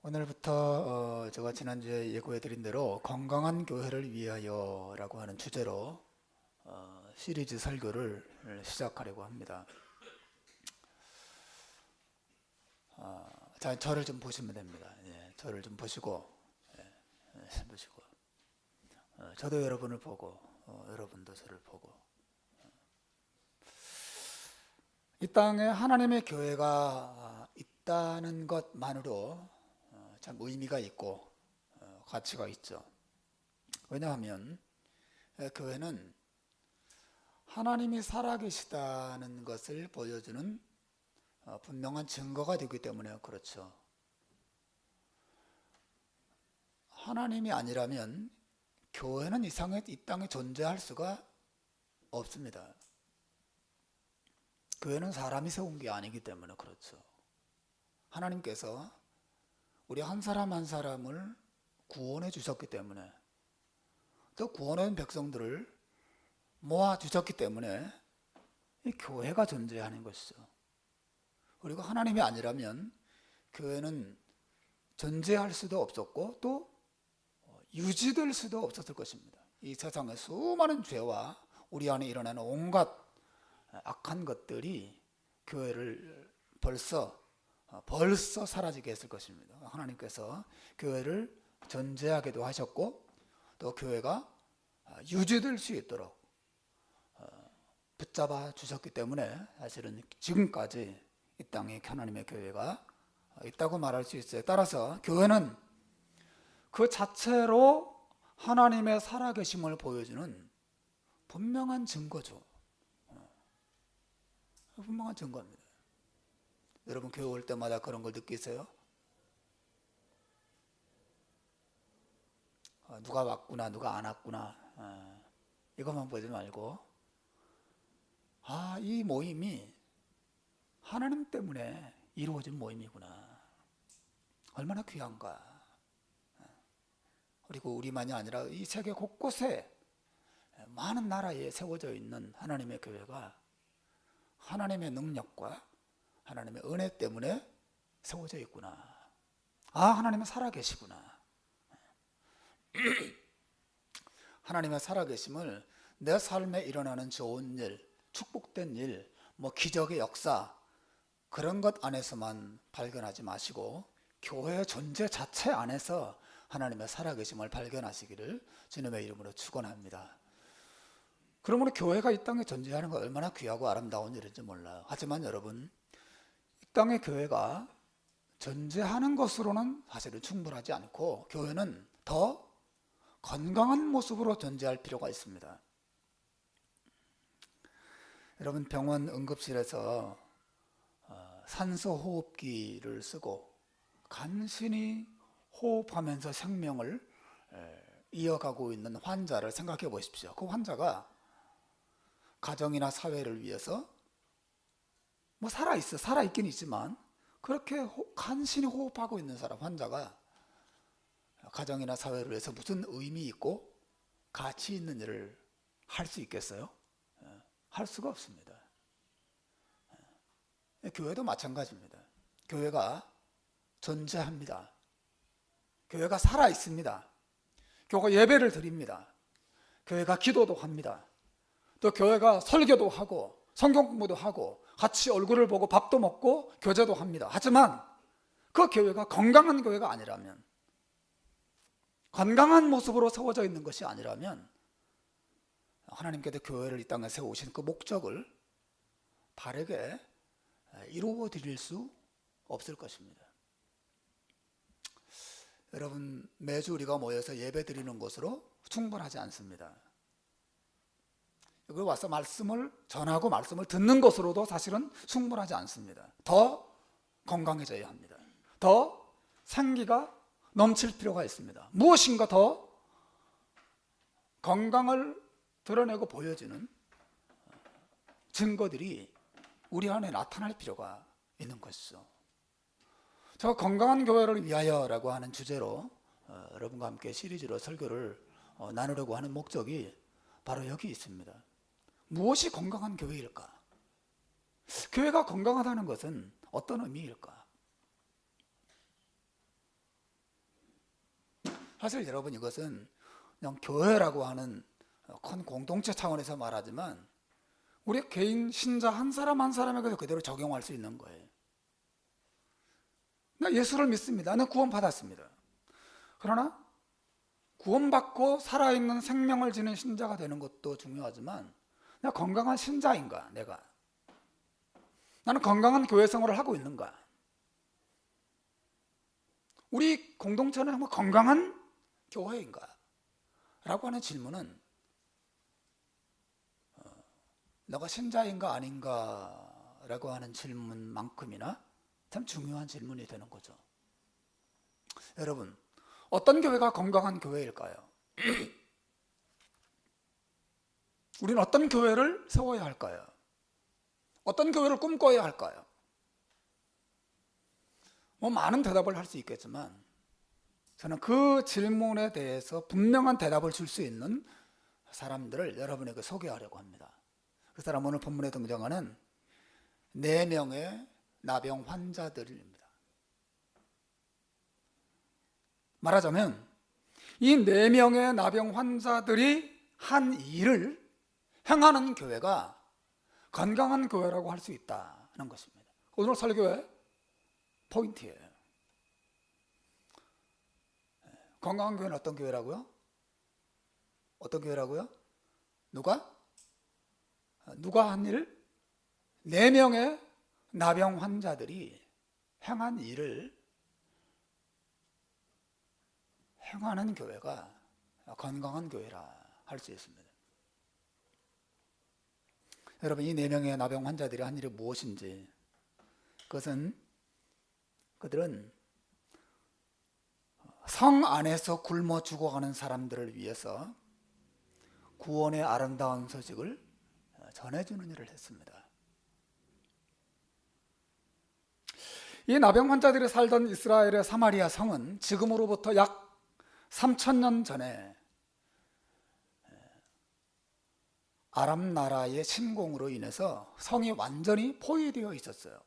오늘부터 제가 지난주에 예고해드린 대로 건강한 교회를 위하여 라고 하는 주제로 시리즈 설교를 시작하려고 합니다. 자, 저를 좀 보시면 됩니다. 예, 저를 좀 보시고, 보시고, 저도 여러분을 보고, 여러분도 저를 보고. 이 땅에 하나님의 교회가 있다는 것만으로 참 의미가 있고 가치가 있죠. 왜냐하면 교회는 하나님이 살아계시다는 것을 보여주는 분명한 증거가 되기 때문에 그렇죠. 하나님이 아니라면 교회는 이 땅에 존재할 수가 없습니다. 교회는 사람이 세운 게 아니기 때문에 그렇죠. 하나님께서 우리 한 사람 한 사람을 구원해 주셨기 때문에, 또 구원한 백성들을 모아 주셨기 때문에 이 교회가 존재하는 것이죠. 그리고 하나님이 아니라면 교회는 존재할 수도 없었고 또 유지될 수도 없었을 것입니다. 이 세상의 수많은 죄와 우리 안에 일어나는 온갖 악한 것들이 교회를 벌써 사라지게 했을 것입니다. 하나님께서 교회를 존재하게도 하셨고 또 교회가 유지될 수 있도록 붙잡아 주셨기 때문에 사실은 지금까지 이 땅에 하나님의 교회가 있다고 말할 수 있어요. 따라서 교회는 그 자체로 하나님의 살아계심을 보여주는 분명한 증거죠. 분명한 증거입니다. 여러분 교회 올 때마다 그런 걸 느끼세요? 누가 왔구나, 누가 안 왔구나, 이것만 보지 말고 이 모임이 하나님 때문에 이루어진 모임이구나, 얼마나 귀한가. 그리고 우리만이 아니라 이 세계 곳곳에 많은 나라에 세워져 있는 하나님의 교회가 하나님의 능력과 하나님의 은혜 때문에 세워져 있구나. 하나님은 살아계시구나. 하나님의 살아계심을 내 삶에 일어나는 좋은 일, 축복된 일, 기적의 역사, 그런 것 안에서만 발견하지 마시고 교회의 존재 자체 안에서 하나님의 살아계심을 발견하시기를 주님의 이름으로 축원합니다. 그러므로 교회가 이 땅에 존재하는 건 얼마나 귀하고 아름다운 일인지 몰라요. 하지만 여러분, 이 땅의 교회가 존재하는 것으로는 사실은 충분하지 않고 교회는 더 건강한 모습으로 존재할 필요가 있습니다. 여러분, 병원 응급실에서 산소 호흡기를 쓰고 간신히 호흡하면서 생명을 이어가고 있는 환자를 생각해 보십시오. 그 환자가 가정이나 사회를 위해서 살아있긴 있지만 그렇게 간신히 호흡하고 있는 사람, 환자가 가정이나 사회를 위해서 무슨 의미 있고 가치 있는 일을 할 수 있겠어요? 할 수가 없습니다. 교회도 마찬가지입니다. 교회가 존재합니다. 교회가 살아있습니다. 교회가 예배를 드립니다. 교회가 기도도 합니다. 또 교회가 설교도 하고 성경 공부도 하고 같이 얼굴을 보고 밥도 먹고 교제도 합니다. 하지만 그 교회가 건강한 교회가 아니라면, 건강한 모습으로 세워져 있는 것이 아니라면 하나님께서 교회를 이 땅에 세우신 그 목적을 바르게 이루어 드릴 수 없을 것입니다. 여러분, 매주 우리가 모여서 예배 드리는 것으로 충분하지 않습니다. 여기 와서 말씀을 전하고 말씀을 듣는 것으로도 사실은 충분하지 않습니다. 더 건강해져야 합니다. 더 생기가 넘칠 필요가 있습니다. 무엇인가 더 건강을 드러내고 보여주는 증거들이 우리 안에 나타날 필요가 있는 것이죠. 제가 건강한 교회를 위하여라고 하는 주제로 여러분과 함께 시리즈로 설교를 나누려고 하는 목적이 바로 여기 있습니다. 무엇이 건강한 교회일까? 교회가 건강하다는 것은 어떤 의미일까? 사실 여러분, 이것은 그냥 교회라고 하는 큰 공동체 차원에서 말하지만 우리 개인 신자 한 사람 한 사람에게도 그대로 적용할 수 있는 거예요. 나 예수를 믿습니다. 나는 구원받았습니다. 그러나 구원받고 살아있는 생명을 지닌 신자가 되는 것도 중요하지만, 내가 건강한 신자인가? 나는 건강한 교회 생활을 하고 있는가? 우리 공동체는 정말 건강한 교회인가? 라고 하는 질문은 내가 신자인가 아닌가? 라고 하는 질문만큼이나 참 중요한 질문이 되는 거죠. 여러분, 어떤 교회가 건강한 교회일까요? 우리는 어떤 교회를 세워야 할까요? 어떤 교회를 꿈꿔야 할까요? 많은 대답을 할 수 있겠지만, 저는 그 질문에 대해서 분명한 대답을 줄 수 있는 사람들을 여러분에게 소개하려고 합니다. 그 사람 오늘 본문에 등장하는 4명의 나병 환자들입니다. 말하자면 이 4명의 나병 환자들이 한 일을 행하는 교회가 건강한 교회라고 할 수 있다는 것입니다. 오늘 설교의 포인트예요. 건강한 교회는 어떤 교회라고요? 어떤 교회라고요? 누가 한 일? 4명의 나병 환자들이 행한 일을 행하는 교회가 건강한 교회라 할 수 있습니다. 여러분, 이 4명의 나병 환자들이 한 일이 무엇인지, 그들은 성 안에서 굶어 죽어가는 사람들을 위해서 구원의 아름다운 소식을 전해주는 일을 했습니다. 이 나병 환자들이 살던 이스라엘의 사마리아 성은 지금으로부터 약 3000년 전에 아람 나라의 침공으로 인해서 성이 완전히 포위되어 있었어요.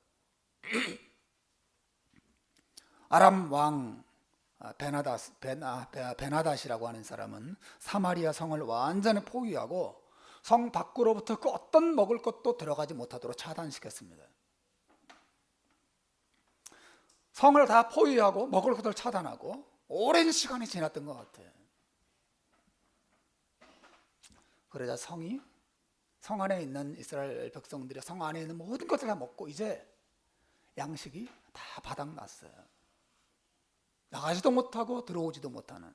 아람 왕 베나닷이라고 하는 사람은 사마리아 성을 완전히 포위하고 성 밖으로부터 그 어떤 먹을 것도 들어가지 못하도록 차단시켰습니다. 성을 다 포위하고 먹을 것을 차단하고 오랜 시간이 지났던 것 같아요. 그러자 성 안에 있는 이스라엘 백성들이 성 안에 있는 모든 것을 다 먹고 이제 양식이 다 바닥났어요. 나가지도 못하고 들어오지도 못하는.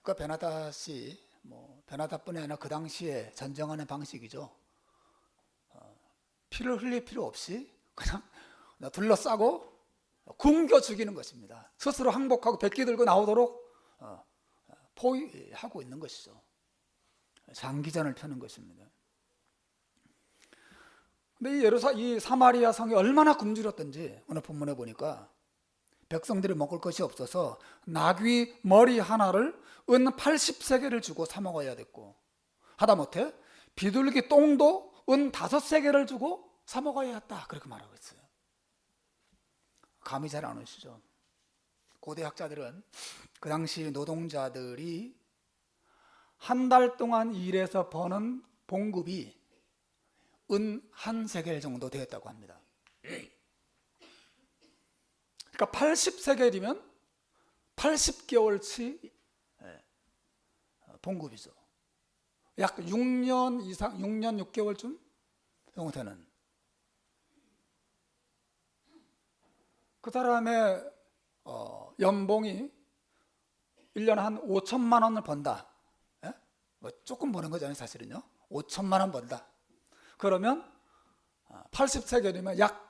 그 베나닷이 베나닷뿐이 아니라 그 당시에 전쟁하는 방식이죠. 피를 흘릴 필요 없이 그냥 둘러싸고 굶겨 죽이는 것입니다. 스스로 항복하고 백기 들고 나오도록 포위하고 있는 것이죠. 장기전을 펴는 것입니다. 근데 이 사마리아 성이 얼마나 굶주렸던지 오늘 본문에 보니까 백성들이 먹을 것이 없어서 나귀 머리 하나를 은 80세겔을 주고 사 먹어야 됐고, 하다못해 비둘기 똥도 은 5세겔을 주고 사 먹어야 했다, 그렇게 말하고 있어요. 감이 잘 안 오시죠? 고대 학자들은 그 당시 노동자들이 한 달 동안 일해서 버는 봉급이 은 1세겔 정도 되었다고 합니다. 그러니까 80세겔이면 80개월치 봉급이죠. 약 6년 이상, 6년 6개월쯤 정도 되는. 그 사람의 연봉이 1년에 한 5천만 원을 번다. 조금 버는 거잖아요, 사실은요. 5천만 원 번다. 그러면 80세겔이면 약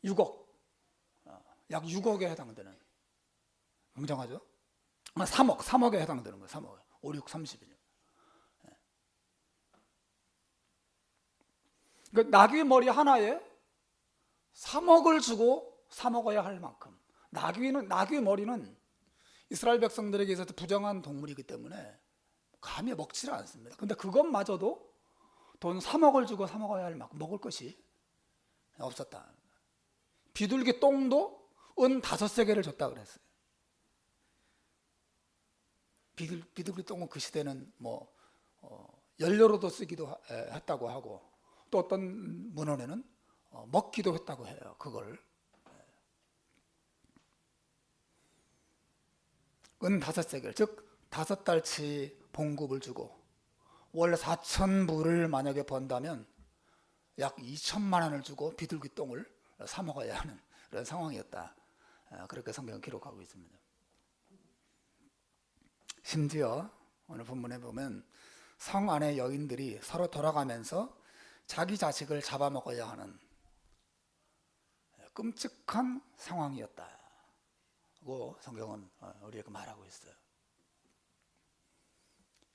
6억, 약 6억에 해당되는, 굉장하죠? 3억에 해당되는 거예요. 3억, 5, 6, 30이요. 그 나귀 머리 하나에 3억을 주고 사 먹어야 할 만큼, 나귀 머리는 이스라엘 백성들에게 있어서 부정한 동물이기 때문에 감히 먹지를 않습니다. 근데 그것마저도 돈 3억을 주고 사 먹어야 할 만큼 먹을 것이 없었다. 비둘기 똥도 은 5세겔을 줬다 그랬어요. 비둘기 똥은 그 시대는 뭐 연료로도 쓰기도 했다고 하고, 또 어떤 문헌에는 먹기도 했다고 해요. 그걸 은 5세겔, 즉 5달치 봉급을 주고 원래 4,000불을 만약에 번다면 약 2천만 원을 주고 비둘기 똥을 사 먹어야 하는 그런 상황이었다. 그렇게 성경은 기록하고 있습니다. 심지어 오늘 본문에 보면 성 안의 여인들이 서로 돌아가면서 자기 자식을 잡아먹어야 하는 끔찍한 상황이었다고 성경은 우리에게 말하고 있어요.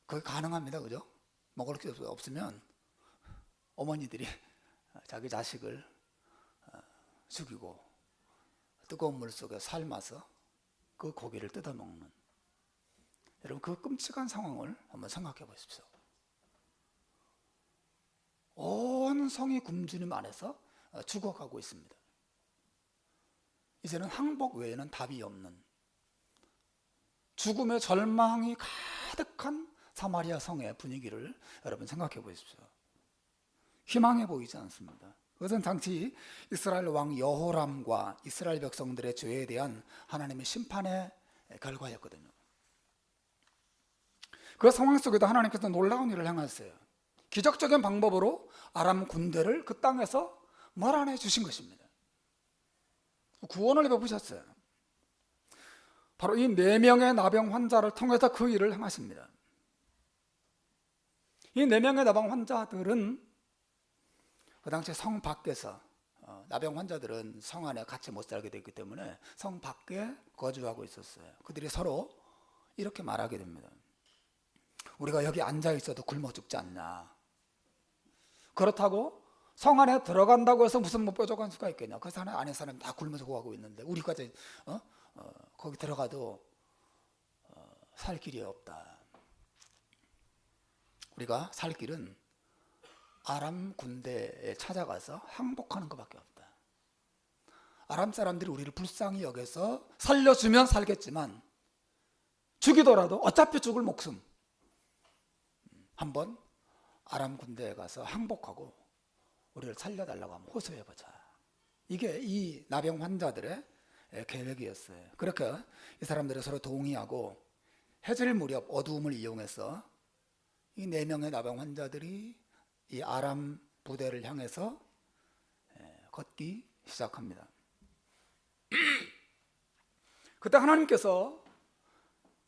그게 가능합니다. 그죠? 먹을 게 없으면 어머니들이 자기 자식을 죽이고 뜨거운 물 속에 삶아서 그 고기를 뜯어먹는, 여러분 그 끔찍한 상황을 한번 생각해 보십시오. 온 성이 굶주림 안에서 죽어가고 있습니다. 이제는 항복 외에는 답이 없는, 죽음의 절망이 가득한 사마리아 성의 분위기를 여러분 생각해 보십시오. 희망해 보이지 않습니다. 그것은 당시 이스라엘 왕 여호람과 이스라엘 백성들의 죄에 대한 하나님의 심판의 결과였거든요. 그 상황 속에도 하나님께서 놀라운 일을 행하셨어요. 기적적인 방법으로 아람 군대를 그 땅에서 몰아내 주신 것입니다. 구원을 베푸셨어요. 바로 이 4명의 나병 환자를 통해서 그 일을 행하십니다. 이 4명의 나병 환자들은 그 당시 성 밖에서, 나병 환자들은 성 안에 같이 못 살게 됐기 때문에 성 밖에 거주하고 있었어요. 그들이 서로 이렇게 말하게 됩니다. 우리가 여기 앉아 있어도 굶어 죽지 않냐. 그렇다고 성 안에 들어간다고 해서 무슨 뭐 뾰족한 수가 있겠냐. 그 안에 사람 다 굶어 죽어가고 있는데 우리까지 거기 들어가도 살 길이 없다. 우리가 살 길은 아람 군대에 찾아가서 항복하는 것밖에 없다. 아람 사람들이 우리를 불쌍히 여겨서 살려주면 살겠지만 죽이더라도 어차피 죽을 목숨, 한번 아람 군대에 가서 항복하고 우리를 살려달라고 한번 호소해보자. 이게 이 나병 환자들의 계획이었어요. 그렇게 이 사람들이 서로 동의하고 해질 무렵 어두움을 이용해서 이 4명의 나병 환자들이 이 아람 부대를 향해서 걷기 시작합니다. 그때 하나님께서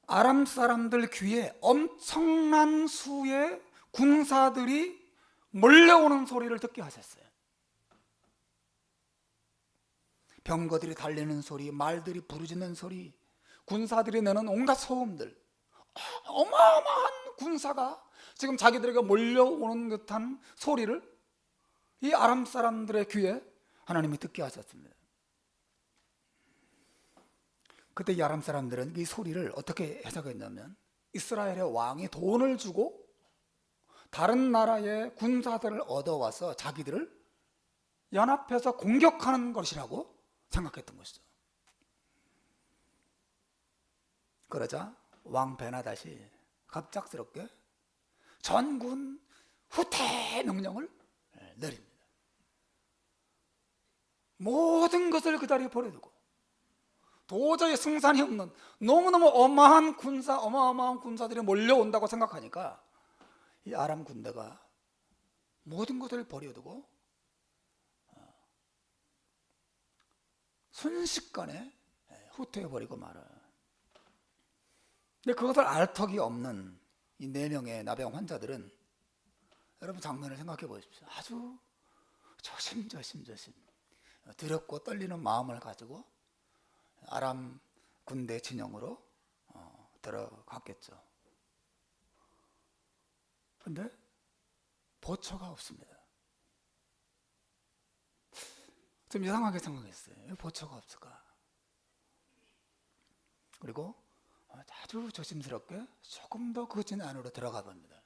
아람 사람들 귀에 엄청난 수의 군사들이 몰려오는 소리를 듣게 하셨어요. 병거들이 달리는 소리, 말들이 부르짖는 소리, 군사들이 내는 온갖 소음들, 어마어마한 군사가 지금 자기들에게 몰려오는 듯한 소리를 이 아람 사람들의 귀에 하나님이 듣게 하셨습니다. 그때 이 아람 사람들은 이 소리를 어떻게 해석했냐면, 이스라엘의 왕이 돈을 주고 다른 나라의 군사들을 얻어와서 자기들을 연합해서 공격하는 것이라고 생각했던 것이죠. 그러자 왕 베나닷이 갑작스럽게 전군 후퇴 명령을 내립니다. 모든 것을 그 자리에 버려두고 도저히 승산이 없는 너무너무 어마어마한 군사들이 몰려온다고 생각하니까 이 아람 군대가 모든 것을 버려두고 순식간에 후퇴해버리고 말아요. 근데 그것을 알 턱이 없는 이 4명의 나병 환자들은, 여러분 장면을 생각해 보십시오. 아주 조심조심 두렵고 떨리는 마음을 가지고 아람 군대 진영으로 들어갔겠죠. 근데 보초가 없습니다. 좀 이상하게 생각했어요. 왜 보초가 없을까? 그리고 아주 조심스럽게 조금 더 그 진 안으로 들어가 봅니다.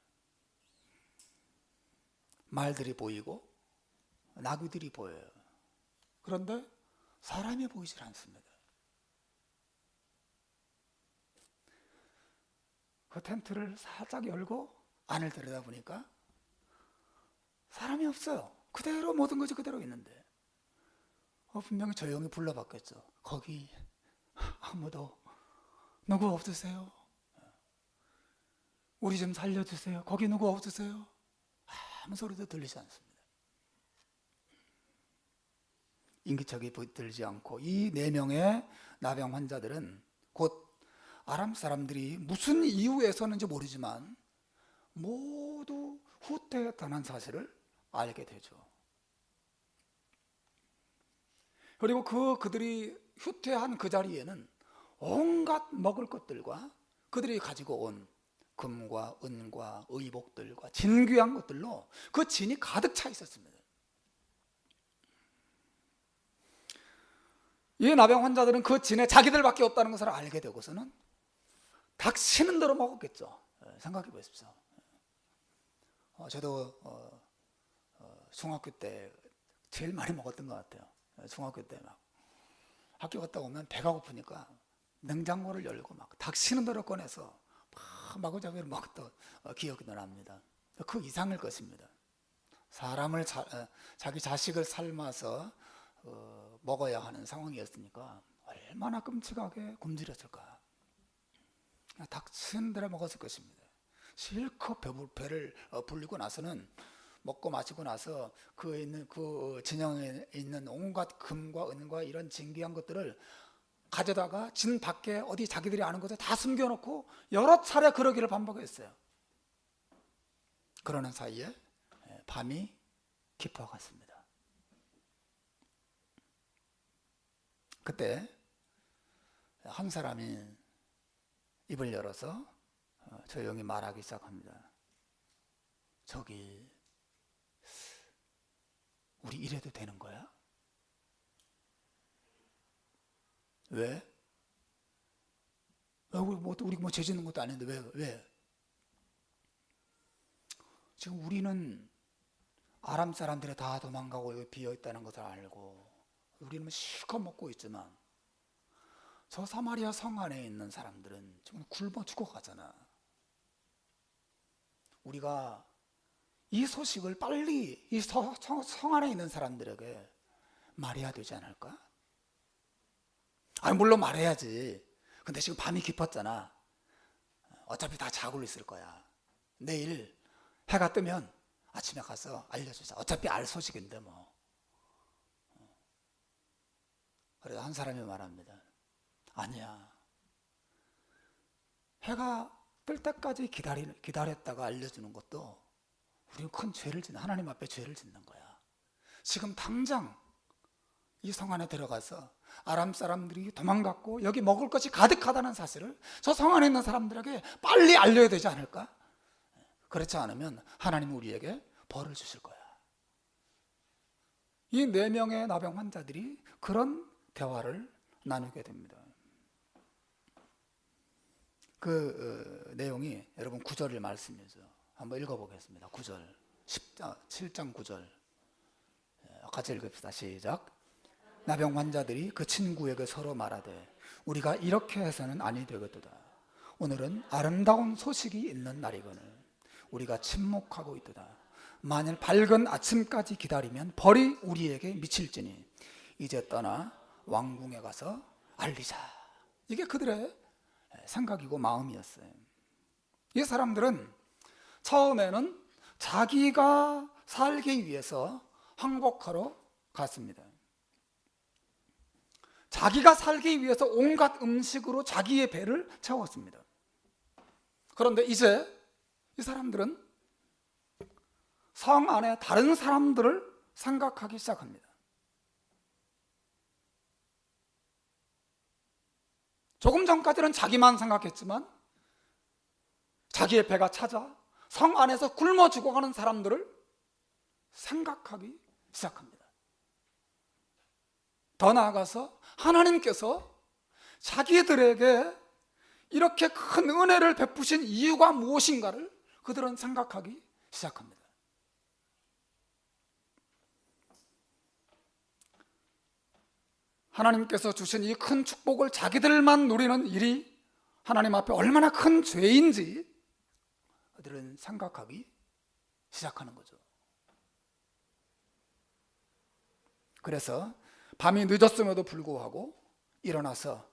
말들이 보이고 나귀들이 보여요. 그런데 사람이 보이질 않습니다. 그 텐트를 살짝 열고 안을 들여다보니까 사람이 없어요. 그대로 모든 것이 그대로 있는데 분명히 조용히 불러봤겠죠. 거기 아무도 누구 없으세요? 우리 좀 살려주세요. 거기 누구 없으세요? 아무 소리도 들리지 않습니다. 인기척이 들지 않고 이 4명의 나병 환자들은 곧 아람 사람들이 무슨 이유에서는지 모르지만 모두 후퇴했다는 사실을 알게 되죠. 그리고 그들이 후퇴한 그 자리에는 온갖 먹을 것들과 그들이 가지고 온 금과 은과 의복들과 진귀한 것들로 그 진이 가득 차 있었습니다. 이 나병 환자들은 그 진에 자기들밖에 없다는 것을 알게 되고서는 닥치는 대로 먹었겠죠. 생각해 보십시오. 저도 중학교 때 제일 많이 먹었던 것 같아요. 중학교 때 막 학교 갔다 오면 배가 고프니까 냉장고를 열고 막 닥치는 대로 꺼내서 막 마구잡이로 먹었던 기억이 납니다. 그 이상일 것입니다. 사람을 자기 자식을 삶아서 먹어야 하는 상황이었으니까 얼마나 끔찍하게 굶주렸을까. 닥치는 대로 먹었을 것입니다. 실컷 배를 불리고 나서는 먹고 마시고 나서 그 진영에 있는 온갖 금과 은과 이런 진귀한 것들을 가져다가 진 밖에 어디 자기들이 아는 곳에 다 숨겨놓고 여러 차례 그러기를 반복했어요. 그러는 사이에 밤이 깊어갔습니다. 그때 한 사람이 입을 열어서 조용히 말하기 시작합니다. 저기 우리 이래도 되는 거야? 왜? 우리 뭐 죄 짓는 것도 아닌데 왜? 지금 우리는 아람 사람들이 다 도망가고 여기 비어 있다는 것을 알고 우리는 실컷 먹고 있지만 저 사마리아 성 안에 있는 사람들은 지금 굶어 죽어가잖아. 우리가 이 소식을 빨리 이 성 안에 있는 사람들에게 말해야 되지 않을까? 물론 말해야지. 근데 지금 밤이 깊었잖아. 어차피 다 자고 있을 거야. 내일 해가 뜨면 아침에 가서 알려주자. 어차피 알 소식인데 뭐. 그래서 한 사람이 말합니다. 아니야. 해가 뜰 때까지 기다렸다가 알려주는 것도 우리는 큰 죄를 짓는, 하나님 앞에 죄를 짓는 거야. 지금 당장 이 성 안에 들어가서 아람 사람들이 도망갔고 여기 먹을 것이 가득하다는 사실을 저 성 안에 있는 사람들에게 빨리 알려야 되지 않을까? 그렇지 않으면 하나님은 우리에게 벌을 주실 거야. 이 4명의 나병 환자들이 그런 대화를 나누게 됩니다. 그 내용이 여러분 9절의 말씀이죠. 한번 읽어보겠습니다. 9절, 7장 9절 같이 읽읍시다. 시작. 나병 환자들이 그 친구에게 서로 말하되 우리가 이렇게 해서는 아니 되겠도다. 오늘은 아름다운 소식이 있는 날이거늘 우리가 침묵하고 있도다. 만일 밝은 아침까지 기다리면 벌이 우리에게 미칠지니 이제 떠나 왕궁에 가서 알리자. 이게 그들의 생각이고 마음이었어요. 이 사람들은 처음에는 자기가 살기 위해서 항복하러 갔습니다. 자기가 살기 위해서 온갖 음식으로 자기의 배를 채웠습니다. 그런데 이제 이 사람들은 성 안에 다른 사람들을 생각하기 시작합니다. 조금 전까지는 자기만 생각했지만 자기의 배가 찾아 성 안에서 굶어 죽어가는 사람들을 생각하기 시작합니다. 더 나아가서 하나님께서 자기들에게 이렇게 큰 은혜를 베푸신 이유가 무엇인가를 그들은 생각하기 시작합니다. 하나님께서 주신 이 큰 축복을 자기들만 누리는 일이 하나님 앞에 얼마나 큰 죄인지 그들은 생각하기 시작하는 거죠. 그래서 밤이 늦었음에도 불구하고 일어나서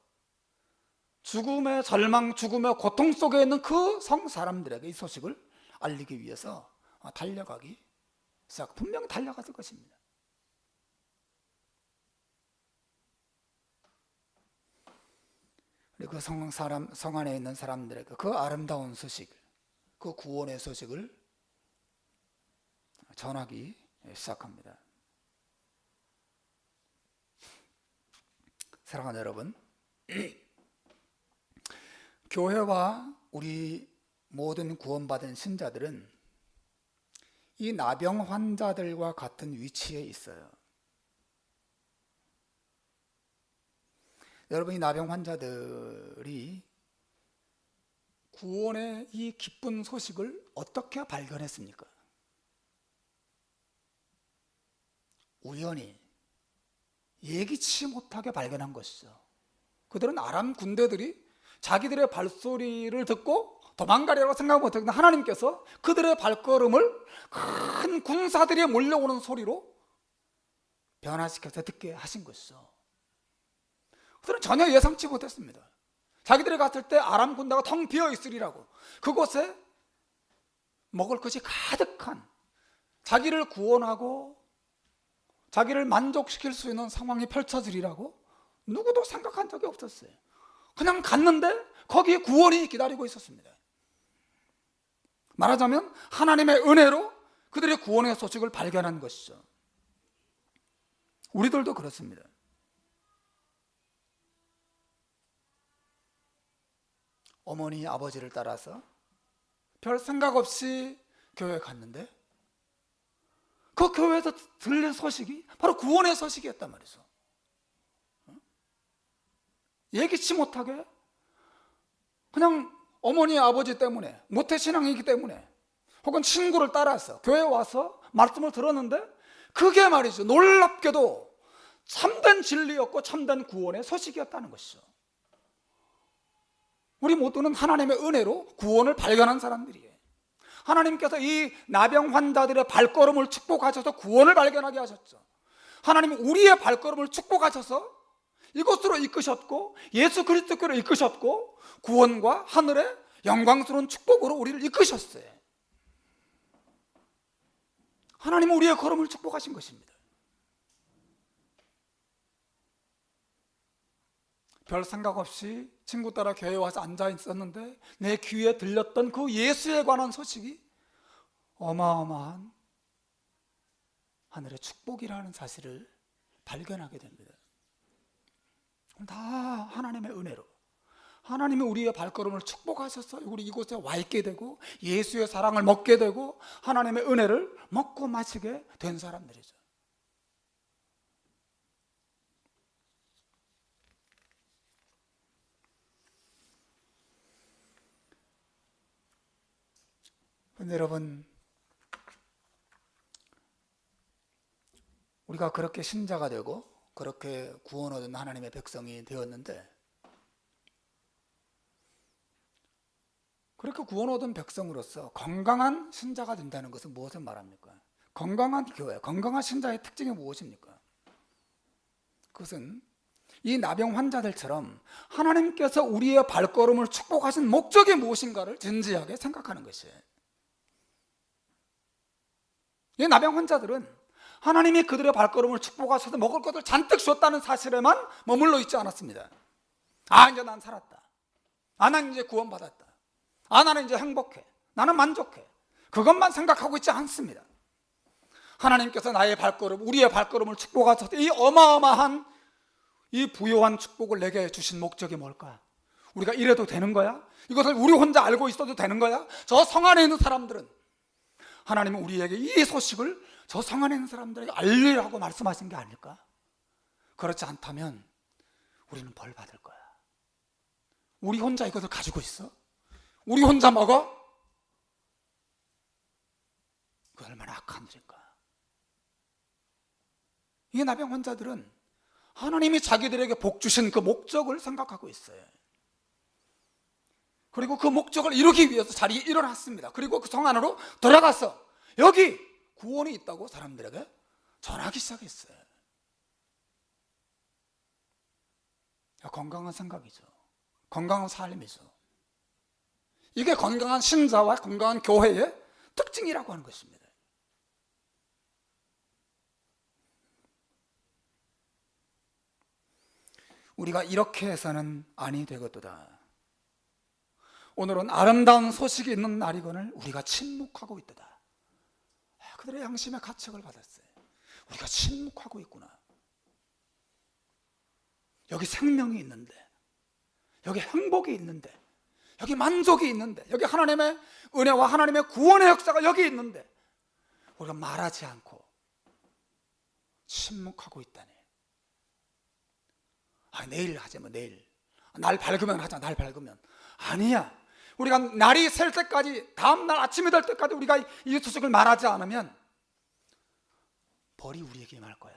죽음의 절망, 죽음의 고통 속에 있는 그 성 사람들에게 이 소식을 알리기 위해서 달려가기 시작, 분명히 달려갔을 것입니다. 그리고 그 성 안에 있는 사람들에게 그 아름다운 소식, 그 구원의 소식을 전하기 시작합니다. 사랑하는 여러분, 교회와 우리 모든 구원받은 신자들은 이 나병 환자들과 같은 위치에 있어요. 여러분, 이 나병 환자들이 구원의 이 기쁜 소식을 어떻게 발견했습니까? 우연히 예기치 못하게 발견한 것이죠. 그들은 아람 군대들이 자기들의 발소리를 듣고 도망가려고 생각 못했는데 하나님께서 그들의 발걸음을 큰 군사들이 몰려오는 소리로 변화시켜서 듣게 하신 것이죠. 그들은 전혀 예상치 못했습니다. 자기들이 갔을 때 아람 군대가 텅 비어 있으리라고, 그곳에 먹을 것이 가득한, 자기를 구원하고 자기를 만족시킬 수 있는 상황이 펼쳐지리라고 누구도 생각한 적이 없었어요. 그냥 갔는데 거기에 구원이 기다리고 있었습니다. 말하자면 하나님의 은혜로 그들의 구원의 소식을 발견한 것이죠. 우리들도 그렇습니다. 어머니, 아버지를 따라서 별 생각 없이 교회에 갔는데 그 교회에서 들린 소식이 바로 구원의 소식이었단 말이죠. 예기치 못하게 그냥 어머니, 아버지 때문에, 모태신앙이기 때문에, 혹은 친구를 따라서 교회에 와서 말씀을 들었는데 그게 말이죠, 놀랍게도 참된 진리였고 참된 구원의 소식이었다는 것이죠. 우리 모두는 하나님의 은혜로 구원을 발견한 사람들이에요. 하나님께서 이 나병 환자들의 발걸음을 축복하셔서 구원을 발견하게 하셨죠. 하나님은 우리의 발걸음을 축복하셔서 이곳으로 이끄셨고 예수 그리스도께로 이끄셨고 구원과 하늘의 영광스러운 축복으로 우리를 이끄셨어요. 하나님은 우리의 걸음을 축복하신 것입니다. 별 생각 없이 친구 따라 교회에 와서 앉아 있었는데 내 귀에 들렸던 그 예수에 관한 소식이 어마어마한 하늘의 축복이라는 사실을 발견하게 됩니다. 다 하나님의 은혜로, 하나님이 우리의 발걸음을 축복하셔서 우리 이곳에 와 있게 되고 예수의 사랑을 먹게 되고 하나님의 은혜를 먹고 마시게 된 사람들이죠. 근데 여러분, 우리가 그렇게 신자가 되고 그렇게 구원 얻은 하나님의 백성이 되었는데, 그렇게 구원 얻은 백성으로서 건강한 신자가 된다는 것은 무엇을 말합니까? 건강한 교회, 건강한 신자의 특징이 무엇입니까? 그것은 이 나병 환자들처럼 하나님께서 우리의 발걸음을 축복하신 목적이 무엇인가를 진지하게 생각하는 것이에요. 이 나병 환자들은 하나님이 그들의 발걸음을 축복하셔서 먹을 것을 잔뜩 줬다는 사실에만 머물러 있지 않았습니다. 아, 이제 난 살았다. 아, 난 이제 구원받았다. 아, 나는 이제 행복해. 나는 만족해. 그것만 생각하고 있지 않습니다. 하나님께서 나의 발걸음, 우리의 발걸음을 축복하셔서 이 어마어마한 이 부요한 축복을 내게 주신 목적이 뭘까? 우리가 이래도 되는 거야? 이것을 우리 혼자 알고 있어도 되는 거야? 저 성 안에 있는 사람들은 하나님은 우리에게 이 소식을 저 성 안에 있는 사람들에게 알리라고 말씀하신 게 아닐까? 그렇지 않다면 우리는 벌 받을 거야. 우리 혼자 이것을 가지고 있어? 우리 혼자 먹어? 그 얼마나 악한 일인가? 이 나병 환자들은 하나님이 자기들에게 복 주신 그 목적을 생각하고 있어요. 그리고 그 목적을 이루기 위해서 자리에 일어났습니다. 그리고 그 성 안으로 들어가서 여기 구원이 있다고 사람들에게 전하기 시작했어요. 건강한 생각이죠. 건강한 삶이죠. 이게 건강한 신자와 건강한 교회의 특징이라고 하는 것입니다. 우리가 이렇게 해서는 아니 되거도다. 오늘은 아름다운 소식이 있는 날이거늘 우리가 침묵하고 있도다. 그들의 양심의 가책을 받았어요. 우리가 침묵하고 있구나. 여기 생명이 있는데, 여기 행복이 있는데, 여기 만족이 있는데, 여기 하나님의 은혜와 하나님의 구원의 역사가 여기 있는데 우리가 말하지 않고 침묵하고 있다니. 내일 하자, 내일. 날 밝으면 하자, 날 밝으면. 아니야. 우리가 날이 셀 때까지, 다음날 아침이 될 때까지 우리가 이 소식을 말하지 않으면 벌이 우리에게 임할 거야.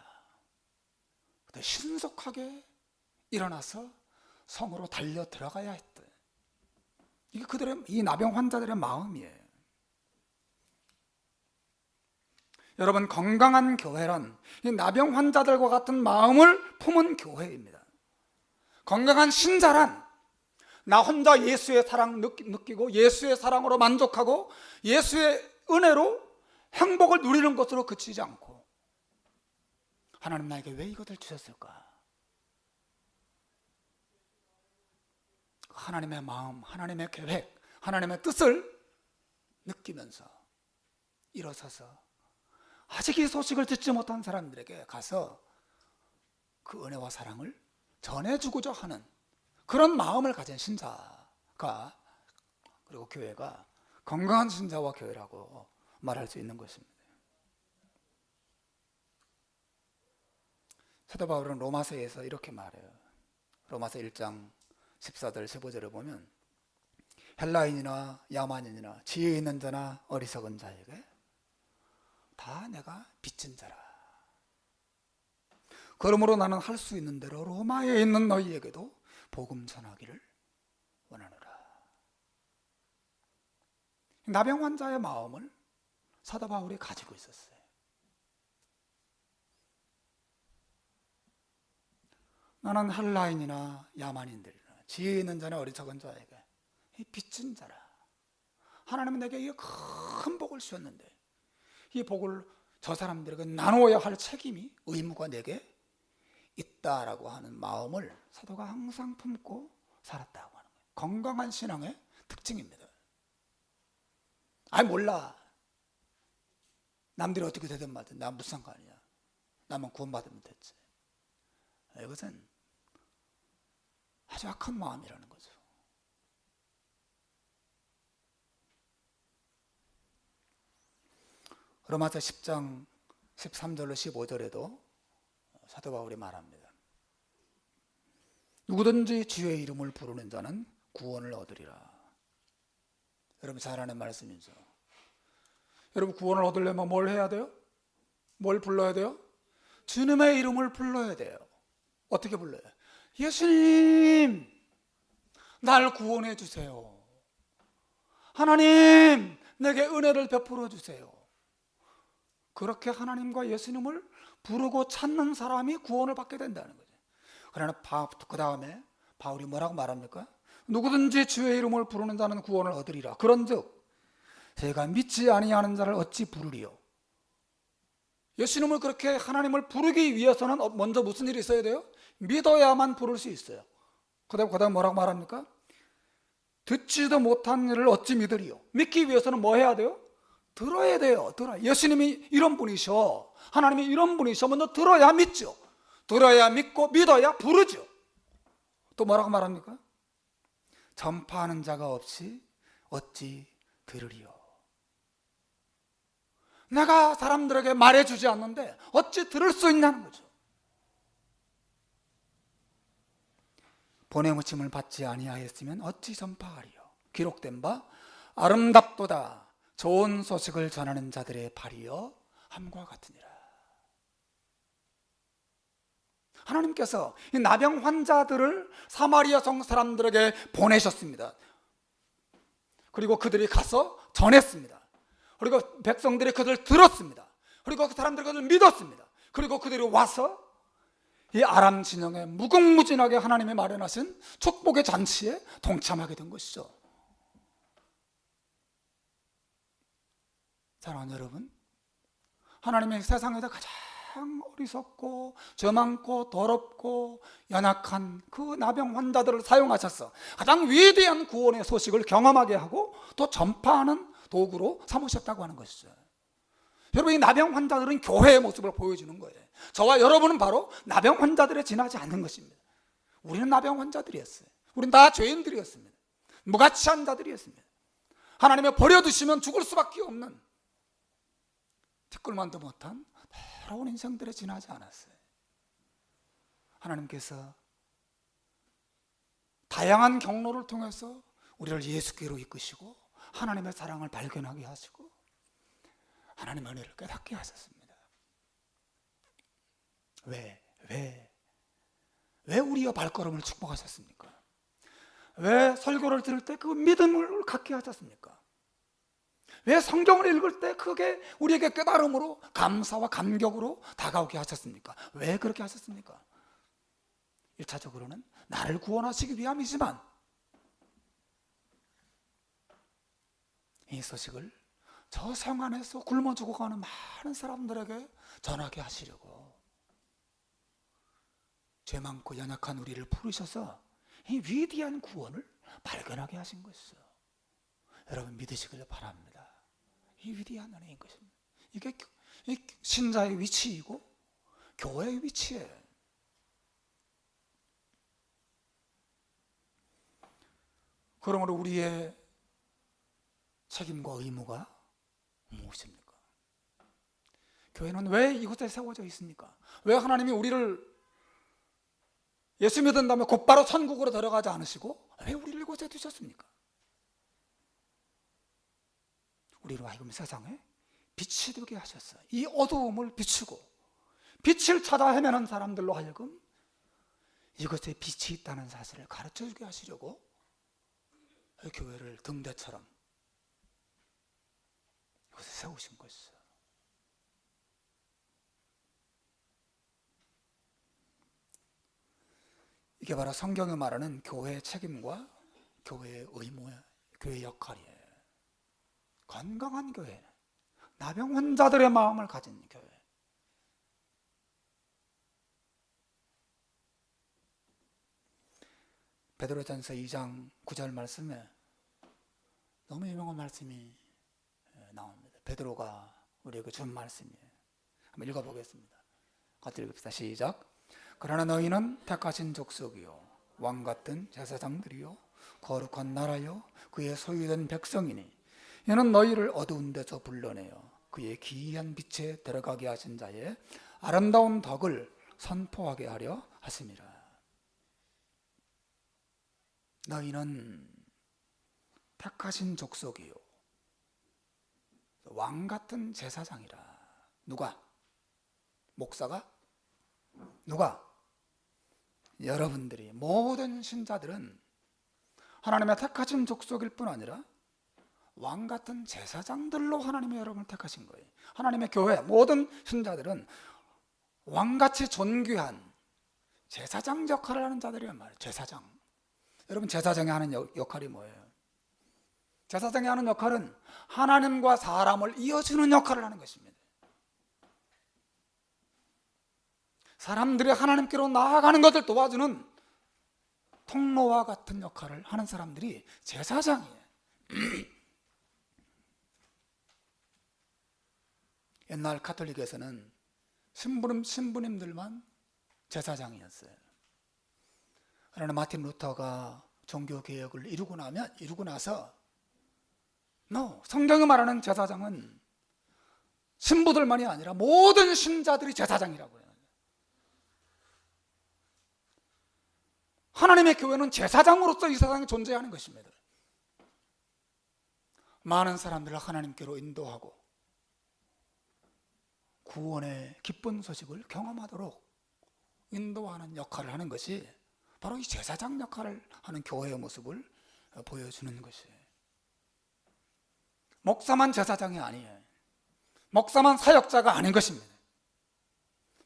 근데 신속하게 일어나서 성으로 달려 들어가야 했대. 이게 그들의, 이 나병 환자들의 마음이에요. 여러분, 건강한 교회란 이 나병 환자들과 같은 마음을 품은 교회입니다. 건강한 신자란 나 혼자 예수의 사랑 느끼고 예수의 사랑으로 만족하고 예수의 은혜로 행복을 누리는 것으로 그치지 않고, 하나님 나에게 왜 이것을 주셨을까? 하나님의 마음, 하나님의 계획, 하나님의 뜻을 느끼면서 일어서서 아직 이 소식을 듣지 못한 사람들에게 가서 그 은혜와 사랑을 전해주고자 하는 그런 마음을 가진 신자가, 그리고 교회가 건강한 신자와 교회라고 말할 수 있는 것입니다. 사도 바울은 로마서에서 이렇게 말해요. 로마서 1장 14절 15절을 보면 헬라인이나 야만인이나 지혜 있는 자나 어리석은 자에게 다 내가 빚진 자라. 그러므로 나는 할 수 있는 대로 로마에 있는 너희에게도 복음 전하기를 원하노라. 나병 환자의 마음을 사도 바울이 가지고 있었어요. 나는 헬라인이나 야만인들이나 지혜 있는 자나 어리석은 자에게 이 빚진 자라. 하나님은 내게 이 큰 복을 주셨는데 이 복을 저 사람들에게 나누어야 할 책임이, 의무가 내게 있다라고 하는 마음을 사도가 항상 품고 살았다고 하는 거예요. 건강한 신앙의 특징입니다. 몰라. 남들이 어떻게 되든 말든 나 무슨 상관이야. 나만 구원받으면 됐지. 이것은 아주 악한 마음이라는 거죠. 로마서 10장 13절로 15절에도 사도 바울이 말합니다. 누구든지 주의 이름을 부르는 자는 구원을 얻으리라. 여러분 잘 아는 말씀이죠. 여러분 구원을 얻으려면 뭘 해야 돼요? 뭘 불러야 돼요? 주님의 이름을 불러야 돼요. 어떻게 불러요? 예수님, 날 구원해 주세요. 하나님, 내게 은혜를 베풀어 주세요. 그렇게 하나님과 예수님을 부르고 찾는 사람이 구원을 받게 된다는 거죠. 그러나 그 다음에 바울이 뭐라고 말합니까? 누구든지 주의 이름을 부르는 자는 구원을 얻으리라. 그런즉 제가 믿지 아니하는 자를 어찌 부르리요? 예수님을 그렇게 하나님을 부르기 위해서는 먼저 무슨 일이 있어야 돼요? 믿어야만 부를 수 있어요. 그 다음 뭐라고 말합니까? 듣지도 못한 일을 어찌 믿으리요? 믿기 위해서는 뭐 해야 돼요? 들어야 돼요. 예수님이 이런 분이셔, 하나님이 이런 분이셔. 먼저 들어야 믿죠. 들어야 믿고 믿어야 부르죠. 또 뭐라고 말합니까? 전파하는 자가 없이 어찌 들으리요? 내가 사람들에게 말해주지 않는데 어찌 들을 수 있냐는 거죠. 보내무침을 받지 아니하였으면 어찌 전파하리요? 기록된 바 아름답도다 좋은 소식을 전하는 자들의 발이여 함과 같으니라. 하나님께서 이 나병 환자들을 사마리아 성 사람들에게 보내셨습니다. 그리고 그들이 가서 전했습니다. 그리고 백성들이 그들을 들었습니다. 그리고 그 사람들이 그들을 믿었습니다. 그리고 그들이 와서 이 아람 진영에 무궁무진하게 하나님이 마련하신 축복의 잔치에 동참하게 된 것이죠. 사랑하는 여러분, 하나님의 세상에서 가장 어리석고 죄 많고 더럽고 연약한 그 나병 환자들을 사용하셔서 가장 위대한 구원의 소식을 경험하게 하고 또 전파하는 도구로 삼으셨다고 하는 것이죠. 여러분, 이 나병 환자들은 교회의 모습을 보여주는 거예요. 저와 여러분은 바로 나병 환자들에 지나지 않는 것입니다. 우리는 나병 환자들이었어요. 우리는 다 죄인들이었습니다. 무가치한 자들이었습니다. 하나님이 버려두시면 죽을 수밖에 없는 티끌만도 못한 더러운 인생들에 지나지 않았어요. 하나님께서 다양한 경로를 통해서 우리를 예수께로 이끄시고 하나님의 사랑을 발견하게 하시고 하나님의 은혜를 깨닫게 하셨습니다. 왜 우리의 발걸음을 축복하셨습니까? 왜 설교를 들을 때 그 믿음을 갖게 하셨습니까? 왜 성경을 읽을 때 그게 우리에게 깨달음으로 감사와 감격으로 다가오게 하셨습니까? 왜 그렇게 하셨습니까? 1차적으로는 나를 구원하시기 위함이지만 이 소식을 저 성 안에서 굶어 죽어가는 많은 사람들에게 전하게 하시려고 죄 많고 연약한 우리를 부르셔서 이 위대한 구원을 발견하게 하신 것이죠. 여러분, 믿으시길 바랍니다. 이 위대한 은혜인 것입니다. 이게 신자의 위치이고 교회의 위치예요. 그러므로 우리의 책임과 의무가 무엇입니까? 교회는 왜 이곳에 세워져 있습니까? 왜 하나님이 우리를 예수 믿은 다음에 곧바로 천국으로 들어가지 않으시고 왜 우리를 이곳에 두셨습니까? 우리로 하여금 세상에 빛이 되게 하셨어요. 이 어두움을 비추고 빛을 찾아 헤매는 사람들로 하여금 이것에 빛이 있다는 사실을 가르쳐주게 하시려고 교회를 등대처럼 이곳에 세우신 것이죠. 이게 바로 성경이 말하는 교회의 책임과 교회의 의무예요. 교회의 역할이에요. 건강한 교회, 나병 환자들의 마음을 가진 교회. 베드로전서 2장 9절 말씀에 너무 유명한 말씀이 나옵니다. 베드로가 우리에게 준 말씀이에요. 한번 읽어보겠습니다. 같이 읽읍시다. 시작. 그러나 너희는 택하신 족속이요 왕같은 제사장들이요 거룩한 나라요 그의 소유된 백성이니 이는 너희를 어두운 데서 불러내어 그의 기이한 빛에 들어가게 하신 자의 아름다운 덕을 선포하게 하려 하심이라. 너희는 택하신 족속이요 왕같은 제사장이라. 누가? 목사가? 누가? 여러분들이, 모든 신자들은 하나님의 택하신 족속일 뿐 아니라 왕같은 제사장들로 하나님의 여러분을 택하신 거예요. 하나님의 교회 모든 신자들은 왕같이 존귀한 제사장 역할을 하는 자들이란 말이에요. 제사장. 여러분, 제사장이 하는 역할이 뭐예요? 제사장이 하는 역할은 하나님과 사람을 이어주는 역할을 하는 것입니다. 사람들이 하나님께로 나아가는 것을 도와주는 통로와 같은 역할을 하는 사람들이 제사장이에요. 옛날 가톨릭에서는 신부님들만 제사장이었어요. 그러나 마틴 루터가 종교개혁을 이루고 나서 성경이 말하는 제사장은 신부들만이 아니라 모든 신자들이 제사장이라고 해요. 하나님의 교회는 제사장으로서 이 세상에 존재하는 것입니다. 많은 사람들을 하나님께로 인도하고 구원의 기쁜 소식을 경험하도록 인도하는 역할을 하는 것이 바로 이 제사장 역할을 하는 교회의 모습을 보여주는 것이에요. 목사만 제사장이 아니에요. 목사만 사역자가 아닌 것입니다.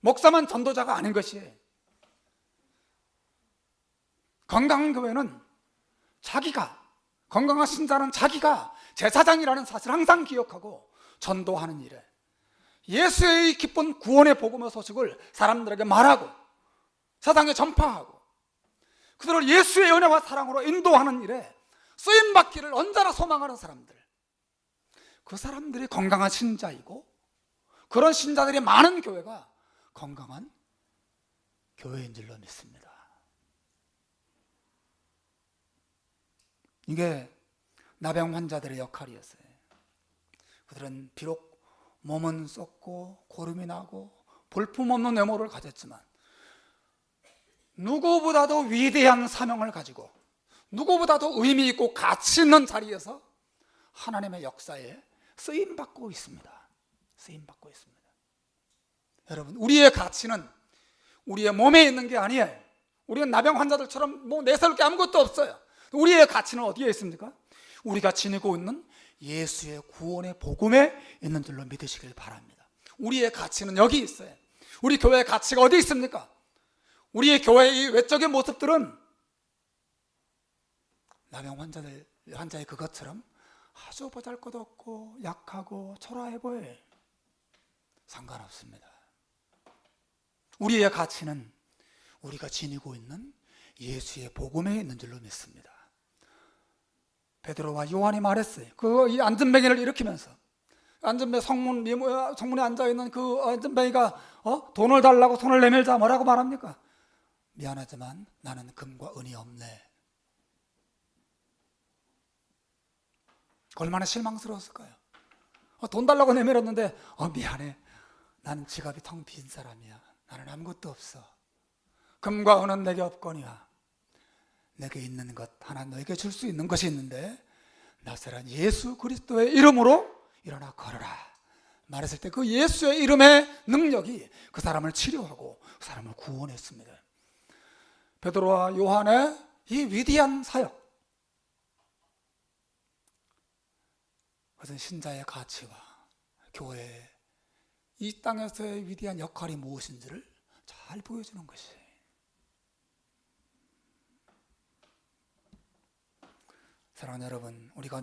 목사만 전도자가 아닌 것이에요. 건강한 교회는 건강한 신자는 자기가 제사장이라는 사실을 항상 기억하고 전도하는 일에 예수의 기쁜 구원의 복음의 소식을 사람들에게 말하고 세상에 전파하고 그들을 예수의 은혜와 사랑으로 인도하는 일에 쓰임받기를 언제나 소망하는 사람들, 그 사람들이 건강한 신자이고 그런 신자들이 많은 교회가 건강한 교회인 줄로 믿습니다. 이게 나병 환자들의 역할이었어요. 그들은 비록 몸은 썩고 고름이 나고 볼품없는 외모를 가졌지만 누구보다도 위대한 사명을 가지고 누구보다도 의미 있고 가치 있는 자리에서 하나님의 역사에 쓰임받고 있습니다. 쓰임받고 있습니다. 여러분, 우리의 가치는 우리의 몸에 있는 게 아니에요. 우리는 나병 환자들처럼 내세울 게 아무것도 없어요. 우리의 가치는 어디에 있습니까? 우리가 지니고 있는 예수의 구원의 복음에 있는 줄로 믿으시길 바랍니다. 우리의 가치는 여기 있어요. 우리 교회의 가치가 어디 있습니까? 우리의 교회의 이 외적인 모습들은 나병 환자의 그것처럼 아주 보잘것없고 약하고 초라해 보여요. 상관없습니다. 우리의 가치는 우리가 지니고 있는 예수의 복음에 있는 줄로 믿습니다. 베드로와 요한이 말했어요. 이 안전뱅이를 일으키면서 성문에 앉아있는 그 안전뱅이가 돈을 달라고 손을 내밀자 뭐라고 말합니까? 미안하지만 나는 금과 은이 없네. 얼마나 실망스러웠을까요? 돈 달라고 내밀었는데 미안해, 나는 지갑이 텅 빈 사람이야. 나는 아무것도 없어. 금과 은은 내게 없거니와 내게 있는 것 하나 너에게 줄 수 있는 것이 있는데 나사렛 예수 그리스도의 이름으로 일어나 걸어라 말했을 때 그 예수의 이름의 능력이 그 사람을 치료하고 그 사람을 구원했습니다. 베드로와 요한의 이 위대한 사역, 그것은 신자의 가치와 교회의 이 땅에서의 위대한 역할이 무엇인지를 잘 보여주는 것이에요. 사랑하는 여러분, 우리가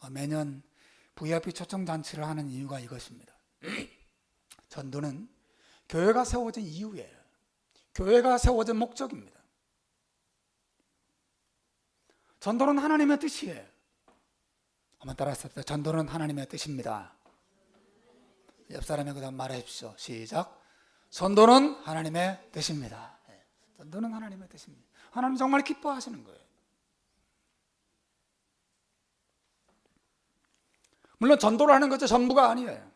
매년 VIP 초청잔치를 하는 이유가 이것입니다. 전도는 교회가 세워진 이유예요. 교회가 세워진 목적입니다. 전도는 하나님의 뜻이에요. 한번 따라하십시오. 전도는 하나님의 뜻입니다. 옆 사람에게 그다음 말하십시오. 시작. 전도는 하나님의 뜻입니다. 전도는 하나님의 뜻입니다. 하나님 정말 기뻐하시는 거예요. 물론 전도를 하는 것이 전부가 아니에요.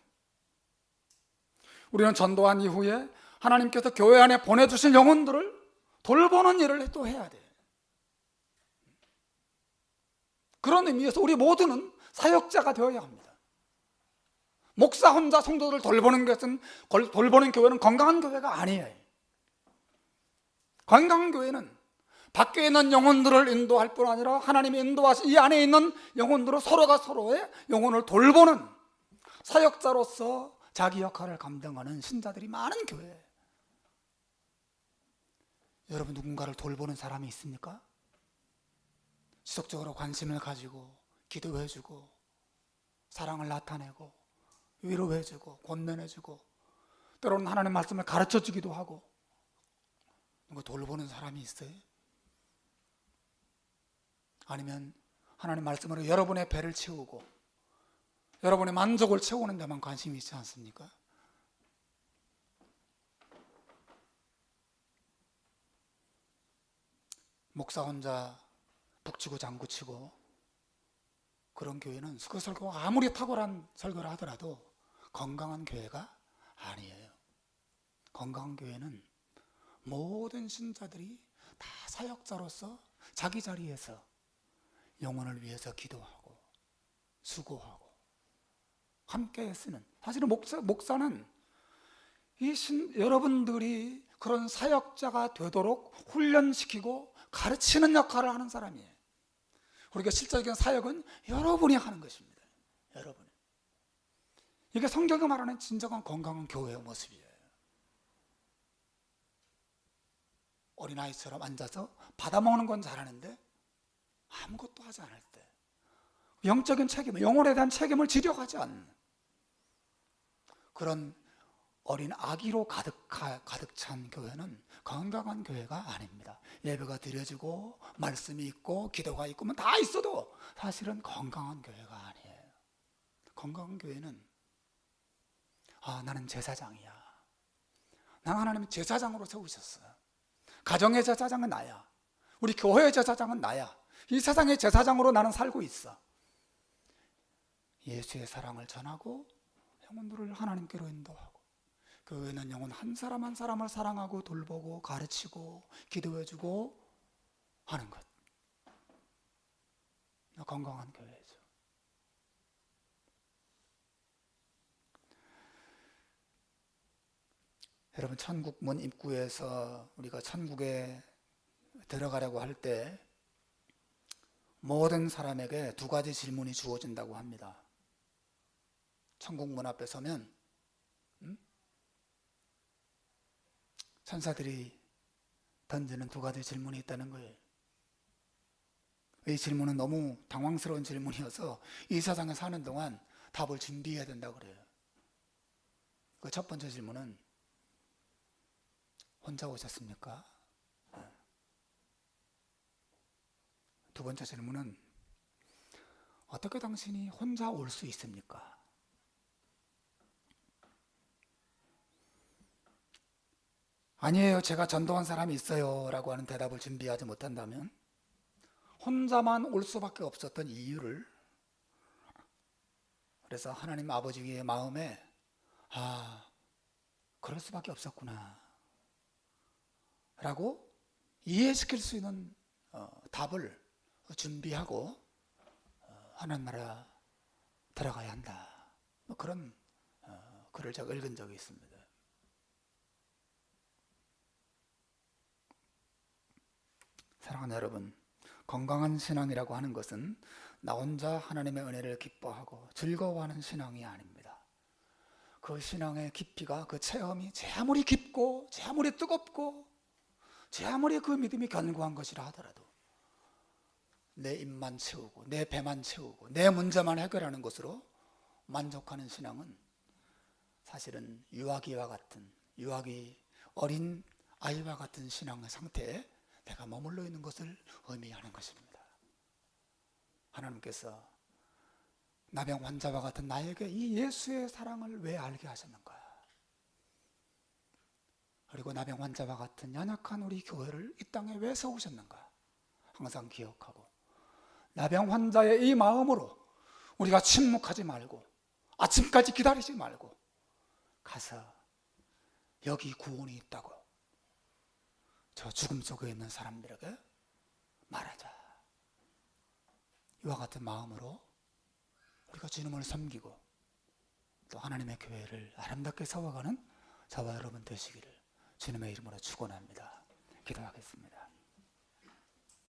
우리는 전도한 이후에 하나님께서 교회 안에 보내주신 영혼들을 돌보는 일을 또 해야 돼요. 그런 의미에서 우리 모두는 사역자가 되어야 합니다. 목사 혼자 성도들을 돌보는 교회는 건강한 교회가 아니에요. 건강한 교회는 밖에 있는 영혼들을 인도할 뿐 아니라 하나님이 인도하신 이 안에 있는 영혼들을 서로가 서로의 영혼을 돌보는 사역자로서 자기 역할을 감당하는 신자들이 많은 교회예요. 여러분, 누군가를 돌보는 사람이 있습니까? 지속적으로 관심을 가지고 기도해주고 사랑을 나타내고 위로해주고 권면해주고 때로는 하나님의 말씀을 가르쳐주기도 하고 누가 돌보는 사람이 있어요? 아니면 하나님 말씀으로 여러분의 배를 채우고 여러분의 만족을 채우는 데만 관심이 있지 않습니까? 목사 혼자 북치고 장구치고 그런 교회는 그 설교가 아무리 탁월한 설교를 하더라도 건강한 교회가 아니에요. 건강한 교회는 모든 신자들이 다 사역자로서 자기 자리에서 영혼을 위해서 기도하고 수고하고 함께 쓰는, 사실은 목사는 여러분들이 그런 사역자가 되도록 훈련시키고 가르치는 역할을 하는 사람이에요. 우리가 실질적인 사역은 여러분이 하는 것입니다. 여러분이. 이게 성경이 말하는 진정한 건강한 교회의 모습이에요. 어린아이처럼 앉아서 받아먹는 건 잘하는데 아무것도 하지 않을 때, 영적인 책임, 영혼에 대한 책임을 지려고 하지 않는 그런 어린 아기로 가득 찬 교회는 건강한 교회가 아닙니다. 예배가 드려지고 말씀이 있고 기도가 있고 다 있어도 사실은 건강한 교회가 아니에요. 건강한 교회는 나는 제사장이야. 난 하나님이 제사장으로 세우셨어요. 가정의 제사장은 나야. 우리 교회의 제사장은 나야. 이 세상의 제사장으로 나는 살고 있어. 예수의 사랑을 전하고 영혼들을 하나님께로 인도하고, 교회는 영혼 한 사람 한 사람을 사랑하고 돌보고 가르치고 기도해주고 하는 것. 건강한 교회죠. 여러분, 천국 문 입구에서 우리가 천국에 들어가려고 할 때 모든 사람에게 두 가지 질문이 주어진다고 합니다. 천국 문 앞에 서면 천사들이 던지는 두 가지 질문이 있다는 거예요. 이 질문은 너무 당황스러운 질문이어서 이 세상에 사는 동안 답을 준비해야 된다고 그래요. 그 첫 번째 질문은 혼자 오셨습니까? 두 번째 질문은 어떻게 당신이 혼자 올 수 있습니까? 아니에요, 제가 전도한 사람이 있어요 라고 하는 대답을 준비하지 못한다면 혼자만 올 수밖에 없었던 이유를, 그래서 하나님 아버지의 마음에 그럴 수밖에 없었구나 라고 이해시킬 수 있는 답을 준비하고 하나님 나라 들어가야 한다, 그런 글을 제가 읽은 적이 있습니다. 사랑하는 여러분, 건강한 신앙이라고 하는 것은 나 혼자 하나님의 은혜를 기뻐하고 즐거워하는 신앙이 아닙니다. 그 신앙의 깊이가, 그 체험이 제 아무리 깊고 제 아무리 뜨겁고 제 아무리 그 믿음이 견고한 것이라 하더라도 내 입만 채우고 내 배만 채우고 내 문제만 해결하는 것으로 만족하는 신앙은 사실은 유아기와 같은, 유아기 어린 아이와 같은 신앙의 상태에 내가 머물러 있는 것을 의미하는 것입니다. 하나님께서 나병 환자와 같은 나에게 이 예수의 사랑을 왜 알게 하셨는가? 그리고 나병 환자와 같은 연약한 우리 교회를 이 땅에 왜 세우셨는가? 항상 기억하고 나병 환자의 이 마음으로 우리가 침묵하지 말고 아침까지 기다리지 말고 가서 여기 구원이 있다고 저 죽음 속에 있는 사람들에게 말하자. 이와 같은 마음으로 우리가 주님을 섬기고 또 하나님의 교회를 아름답게 세워가는 저와 여러분 되시기를 주님의 이름으로 축원합니다. 기도하겠습니다.